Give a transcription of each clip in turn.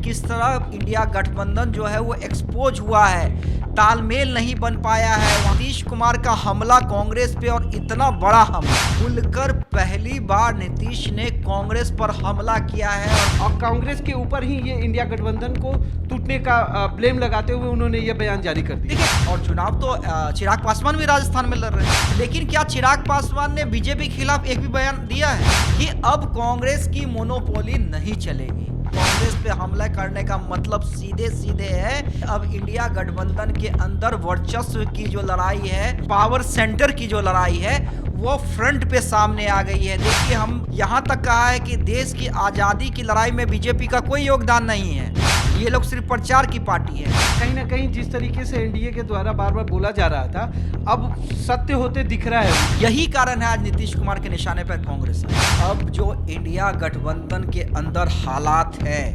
किस तरह इंडिया गठबंधन जो है वो एक्सपोज हुआ है, तालमेल नहीं बन पाया है। नीतीश कुमार का हमला कांग्रेस पे, और इतना बड़ा हमला खुलकर पहली बार नीतीश ने कांग्रेस पर हमला किया है। और कांग्रेस के ऊपर ही ये इंडिया गठबंधन को टूटने का ब्लेम लगाते हुए उन्होंने ये बयान जारी कर दिया। देखिए, और चुनाव तो चिराग पासवान भी राजस्थान में लड़ रहे हैं, लेकिन क्या चिराग पासवान ने बीजेपी के खिलाफ एक भी बयान दिया है कि अब कांग्रेस की मोनोपोली नहीं चलेगी? कांग्रेस पे हमला करने का मतलब सीधे सीधे है अब इंडिया गठबंधन के अंदर वर्चस्व की जो लड़ाई है, पावर सेंटर की जो लड़ाई है, वो फ्रंट पे सामने आ गई है। देखिए, हम यहाँ तक कहा है कि देश की आज़ादी की लड़ाई में बीजेपी का कोई योगदान नहीं है, ये लोग सिर्फ प्रचार की पार्टी है। कहीं ना कहीं जिस तरीके से एनडीए के द्वारा बार बार बोला जा रहा था, अब सत्य होते दिख रहा है। यही कारण है आज नीतीश कुमार के निशाने पर कांग्रेस है। अब जो इंडिया गठबंधन के अंदर हालात है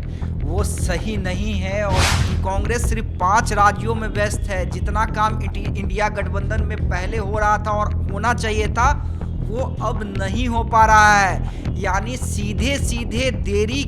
वो सही नहीं है, और कांग्रेस सिर्फ 5 राज्यों में व्यस्त है। जितना काम इंडिया गठबंधन में पहले हो रहा था और होना चाहिए था, वो अब नहीं हो पा रहा है। यानी सीधे सीधे देरी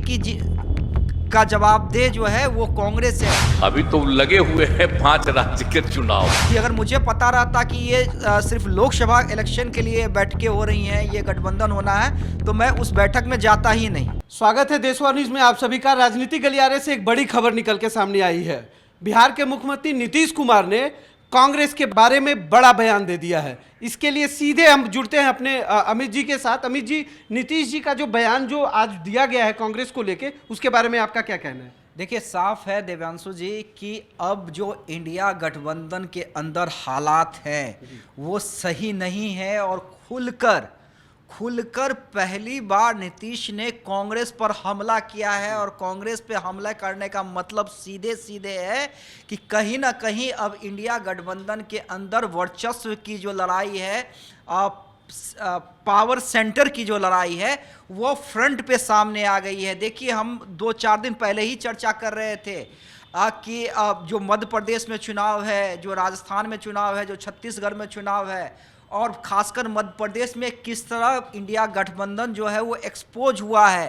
का जवाबदेह जो है वो कांग्रेस है। अभी तो लगे हुए हैं 5 राज्य के चुनाव। कि अगर मुझे पता रहता कि ये सिर्फ लोकसभा इलेक्शन के लिए बैठकें हो रही हैं, ये गठबंधन होना है, तो मैं उस बैठक में जाता ही नहीं। स्वागत है देशवार न्यूज में आप सभी का। राजनीतिक गलियारे से एक बड़ी खबर निकल के सामने आई है। बिहार के मुख्यमंत्री नीतीश कुमार ने कांग्रेस के बारे में बड़ा बयान दे दिया है। इसके लिए सीधे हम जुड़ते हैं अपने अमित जी के साथ। अमित जी, नीतीश जी का जो बयान जो आज दिया गया है कांग्रेस को लेके, उसके बारे में आपका क्या कहना है? देखिए, साफ है देवांशु जी कि अब जो इंडिया गठबंधन के अंदर हालात हैं वो सही नहीं है, और खुलकर पहली बार नीतीश ने कांग्रेस पर हमला किया है। और कांग्रेस पे हमला करने का मतलब सीधे सीधे है कि कहीं ना कहीं अब इंडिया गठबंधन के अंदर वर्चस्व की जो लड़ाई है, पावर सेंटर की जो लड़ाई है, वो फ्रंट पे सामने आ गई है। देखिए, हम 2-4 दिन पहले ही चर्चा कर रहे थे कि जो मध्य प्रदेश में चुनाव है, जो राजस्थान में चुनाव है, जो छत्तीसगढ़ में चुनाव है, और खासकर मध्य प्रदेश में किस तरह इंडिया गठबंधन जो है वो एक्सपोज हुआ है,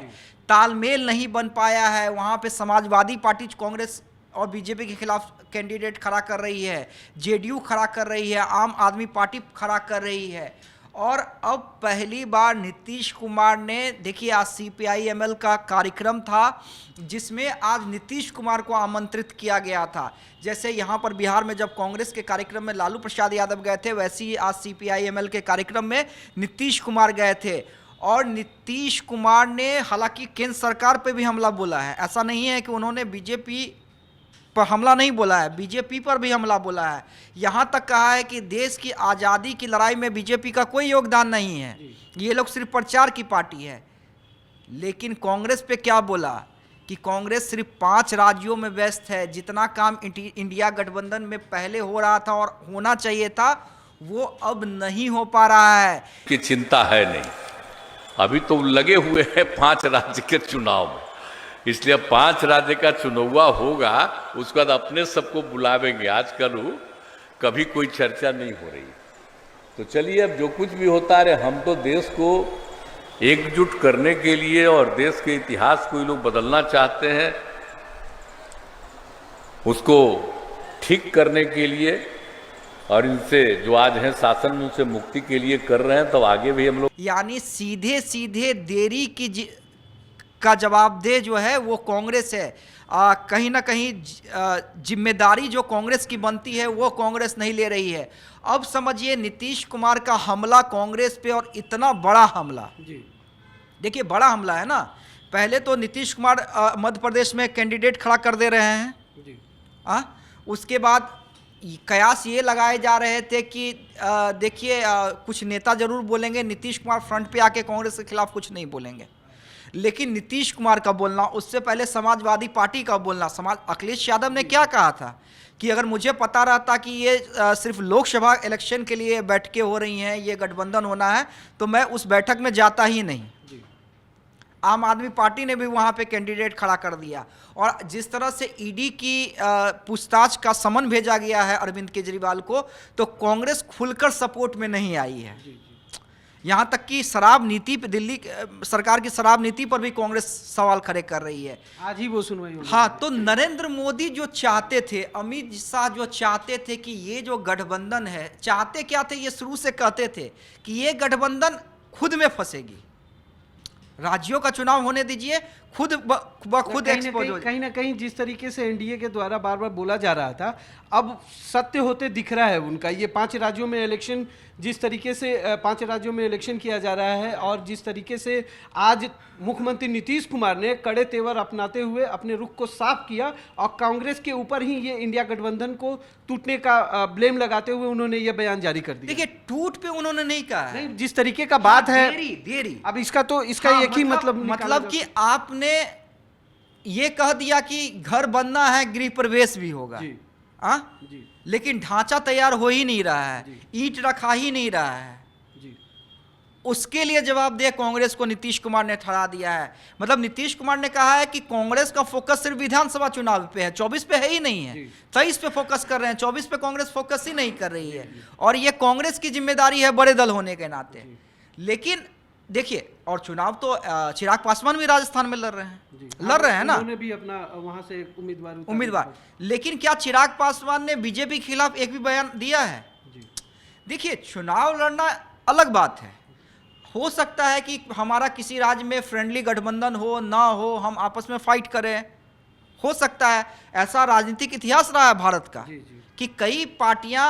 तालमेल नहीं बन पाया है। वहाँ पे समाजवादी पार्टी कांग्रेस और बीजेपी के खिलाफ कैंडिडेट खड़ा कर रही है, जेडीयू खड़ा कर रही है, आम आदमी पार्टी खड़ा कर रही है। और अब पहली बार नीतीश कुमार ने, देखिए, आज CPI-ML का कार्यक्रम था जिसमें आज नीतीश कुमार को आमंत्रित किया गया था। जैसे यहाँ पर बिहार में जब कांग्रेस के कार्यक्रम में लालू प्रसाद यादव गए थे, वैसे ही आज CPI-ML के कार्यक्रम में नीतीश कुमार गए थे। और नीतीश कुमार ने हालांकि केंद्र सरकार पे भी हमला बोला है, ऐसा नहीं है कि उन्होंने बीजेपी पर हमला नहीं बोला है, बीजेपी पर भी हमला बोला है। यहाँ तक कहा है कि देश की आज़ादी की लड़ाई में बीजेपी का कोई योगदान नहीं है, ये लोग सिर्फ प्रचार की पार्टी है। लेकिन कांग्रेस पे क्या बोला कि कांग्रेस सिर्फ 5 राज्यों में व्यस्त है। जितना काम इंडिया गठबंधन में पहले हो रहा था और होना चाहिए था, वो अब नहीं हो पा रहा है। की चिंता है नहीं, अभी तो लगे हुए हैं 5 राज्य के चुनाव में, इसलिए 5 राज्य का चुनाव होगा, उसके बाद अपने सबको बुलावेंगे। आजकल कभी कोई चर्चा नहीं हो रही, तो चलिए अब जो कुछ भी होता है, हम तो देश को एकजुट करने के लिए और देश के इतिहास को ये लोग बदलना चाहते हैं, उसको ठीक करने के लिए, और इनसे जो आज हैं शासन में उनसे मुक्ति के लिए कर रहे हैं, तो आगे भी हम लोग। यानी सीधे सीधे देरी का जवाबदेह जो है वो कांग्रेस है। कहीं ना कहीं जिम्मेदारी जो कांग्रेस की बनती है वो कांग्रेस नहीं ले रही है। अब समझिए, नीतीश कुमार का हमला कांग्रेस पे, और इतना बड़ा हमला। देखिए, बड़ा हमला है ना। पहले तो नीतीश कुमार मध्य प्रदेश में कैंडिडेट खड़ा कर दे रहे हैं, उसके बाद कयास ये लगाए जा रहे थे कि देखिए, कुछ नेता जरूर बोलेंगे, नीतीश कुमार फ्रंट पे आके कांग्रेस के खिलाफ कुछ नहीं बोलेंगे। लेकिन नीतीश कुमार का बोलना, उससे पहले समाजवादी पार्टी का बोलना, अखिलेश यादव ने क्या कहा था कि अगर मुझे पता रहता कि ये सिर्फ लोकसभा इलेक्शन के लिए बैठकें हो रही हैं, ये गठबंधन होना है, तो मैं उस बैठक में जाता ही नहीं। आम आदमी पार्टी ने भी वहाँ पे कैंडिडेट खड़ा कर दिया। और जिस तरह से ईडी की पूछताछ का समन भेजा गया है अरविंद केजरीवाल को, तो कांग्रेस खुलकर सपोर्ट में नहीं आई है। यहाँ तक कि शराब नीति पे दिल्ली सरकार की शराब नीति पर भी कांग्रेस सवाल खड़े कर रही है। आज ही वो सुनवाई होगी। हाँ, तो नरेंद्र मोदी जो चाहते थे, अमित शाह जो चाहते थे कि ये जो गठबंधन है, चाहते क्या थे, ये शुरू से कहते थे कि ये गठबंधन खुद में फंसेगी, राज्यों का चुनाव होने दीजिए, खुद खुद एक्सपोज हो। कहीं ना कहीं जिस तरीके से एनडीए के द्वारा बार बार बोला जा रहा था, अब सत्य होते दिख रहा है उनका। ये 5 राज्यों में इलेक्शन, जिस तरीके से 5 राज्यों में इलेक्शन किया जा रहा है और जिस तरीके से आज मुख्यमंत्री नीतीश कुमार ने कड़े तेवर अपनाते हुए अपने रुख को साफ किया और कांग्रेस के ऊपर ही ये इंडिया गठबंधन को टूटने का ब्लेम लगाते हुए उन्होंने ये बयान जारी कर दिया। देखिए, टूट पे उन्होंने नहीं कहा है, नहीं, जिस तरीके का बात है देरी। अब इसका हाँ, एक ही मतलब कि आपने ये कह दिया कि घर बनना है, गृह प्रवेश भी होगा, हाँ, लेकिन ढांचा तैयार हो ही नहीं रहा है, ईंट रखा ही नहीं रहा है। उसके लिए जवाबदेह कांग्रेस को नीतीश कुमार ने ठहरा दिया है। मतलब नीतीश कुमार ने कहा है कि कांग्रेस का फोकस सिर्फ विधानसभा चुनाव पे है, 24 पे है ही नहीं है, 23 पे फोकस कर रहे हैं, 24 पे कांग्रेस फोकस ही नहीं कर रही है। और ये कांग्रेस की जिम्मेदारी है बड़े दल होने के नाते। लेकिन देखिए, और चुनाव तो चिराग पासवान भी राजस्थान में लड़ रहे हैं ना, उन्होंने भी अपना वहां से उम्मीदवार। लेकिन क्या चिराग पासवान ने बीजेपी के खिलाफ एक भी बयान दिया है? देखिए, चुनाव लड़ना अलग बात है, हो सकता है कि हमारा किसी राज्य में फ्रेंडली गठबंधन हो ना हो, हम आपस में फाइट करें, हो सकता है। ऐसा राजनीतिक इतिहास रहा है भारत का कि कई पार्टियां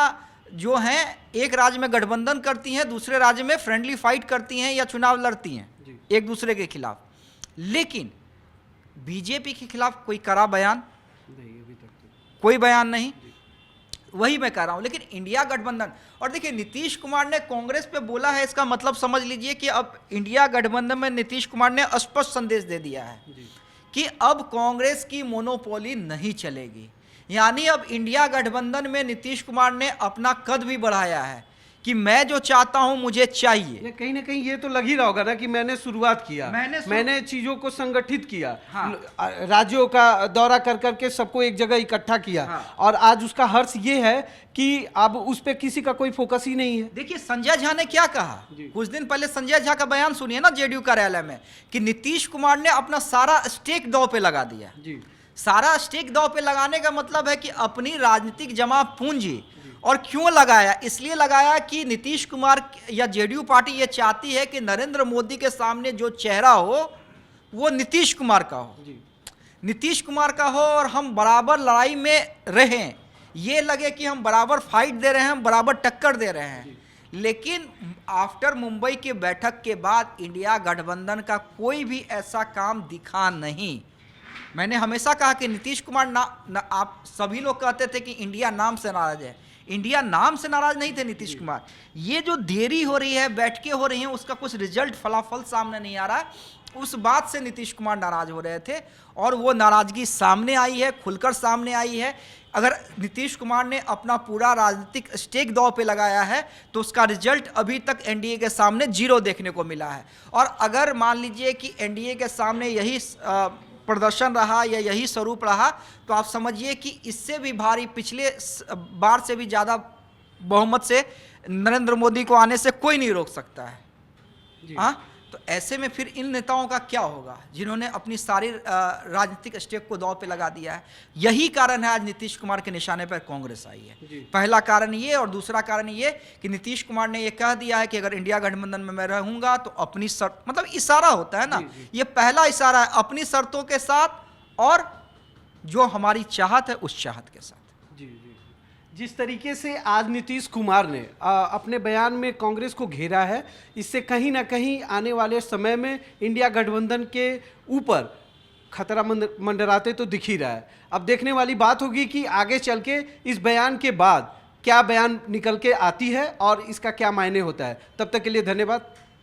जो हैं एक राज्य में गठबंधन करती हैं, दूसरे राज्य में फ्रेंडली फाइट करती हैं या चुनाव लड़ती हैं एक दूसरे के खिलाफ। लेकिन बीजेपी के खिलाफ कोई कड़ा बयान नहीं, अभी तक कोई बयान नहीं, वही मैं कह रहा हूं। लेकिन इंडिया गठबंधन, और देखिए नीतीश कुमार ने कांग्रेस पे बोला है, इसका मतलब समझ लीजिए कि अब इंडिया गठबंधन में नीतीश कुमार ने स्पष्ट संदेश दे दिया है कि अब कांग्रेस की मोनोपोली नहीं चलेगी। यानी अब इंडिया गठबंधन में नीतीश कुमार ने अपना कद भी बढ़ाया है कि मैं जो चाहता हूं मुझे चाहिए। कहीं ना कहीं ये तो लग ही रहा होगा ना कि मैंने शुरुआत किया, मैंने चीजों को संगठित किया, हाँ। राज्यों का दौरा कर करके सबको एक जगह इकट्ठा किया, हाँ। और आज उसका हर्ष ये है कि अब उस पे किसी का कोई फोकस ही नहीं है। देखिए, संजय झा ने क्या कहा कुछ दिन पहले, संजय झा का बयान सुनिए ना जेडीयू कार्यालय में, कि नीतीश कुमार ने अपना सारा स्टेक दांव पे लगा दिया। सारा स्टेक दांव पे लगाने का मतलब है कि अपनी राजनीतिक जमा पूंजी, और क्यों लगाया? इसलिए लगाया कि नीतीश कुमार या जेडीयू पार्टी ये चाहती है कि नरेंद्र मोदी के सामने जो चेहरा हो वो नीतीश कुमार का हो, नीतीश कुमार का हो, और हम बराबर लड़ाई में रहें, ये लगे कि हम बराबर फाइट दे रहे हैं, हम बराबर टक्कर दे रहे हैं। लेकिन आफ्टर मुंबई की बैठक के बाद इंडिया गठबंधन का कोई भी ऐसा काम दिखा नहीं। मैंने हमेशा कहा कि नीतीश कुमार आप सभी लोग कहते थे कि इंडिया नाम से नाराज है, इंडिया नाम से नाराज नहीं थे नीतीश कुमार। ये जो देरी हो रही है, बैठकें हो रही हैं, उसका कुछ रिजल्ट फलाफल सामने नहीं आ रहा है, उस बात से नीतीश कुमार नाराज हो रहे थे, और वो नाराजगी सामने आई है, खुलकर सामने आई है। अगर नीतीश कुमार ने अपना पूरा राजनीतिक स्टेक दांव पे लगाया है तो उसका रिजल्ट अभी तक एनडीए के सामने 0 देखने को मिला है। और अगर मान लीजिए कि एनडीए के सामने यही प्रदर्शन रहा या यही स्वरूप रहा, तो आप समझिए कि इससे भी भारी, पिछले बार से भी ज़्यादा बहुमत से नरेंद्र मोदी को आने से कोई नहीं रोक सकता है। हाँ, तो ऐसे में फिर इन नेताओं का क्या होगा जिन्होंने अपनी सारी राजनीतिक स्टेक को दांव पे लगा दिया है? यही कारण है आज नीतीश कुमार के निशाने पर कांग्रेस आई है। पहला कारण ये, और दूसरा कारण ये कि नीतीश कुमार ने ये कह दिया है कि अगर इंडिया गठबंधन में मैं रहूंगा तो अपनी शर्त, मतलब इशारा होता है ना, ये पहला इशारा है, अपनी शर्तों के साथ और जो हमारी चाहत है उस चाहत के साथ। जिस तरीके से आज नीतीश कुमार ने अपने बयान में कांग्रेस को घेरा है, इससे कहीं ना कहीं आने वाले समय में इंडिया गठबंधन के ऊपर खतरा मंडराते तो दिख ही रहा है। अब देखने वाली बात होगी कि आगे चल के इस बयान के बाद क्या बयान निकल के आती है और इसका क्या मायने होता है। तब तक के लिए धन्यवाद।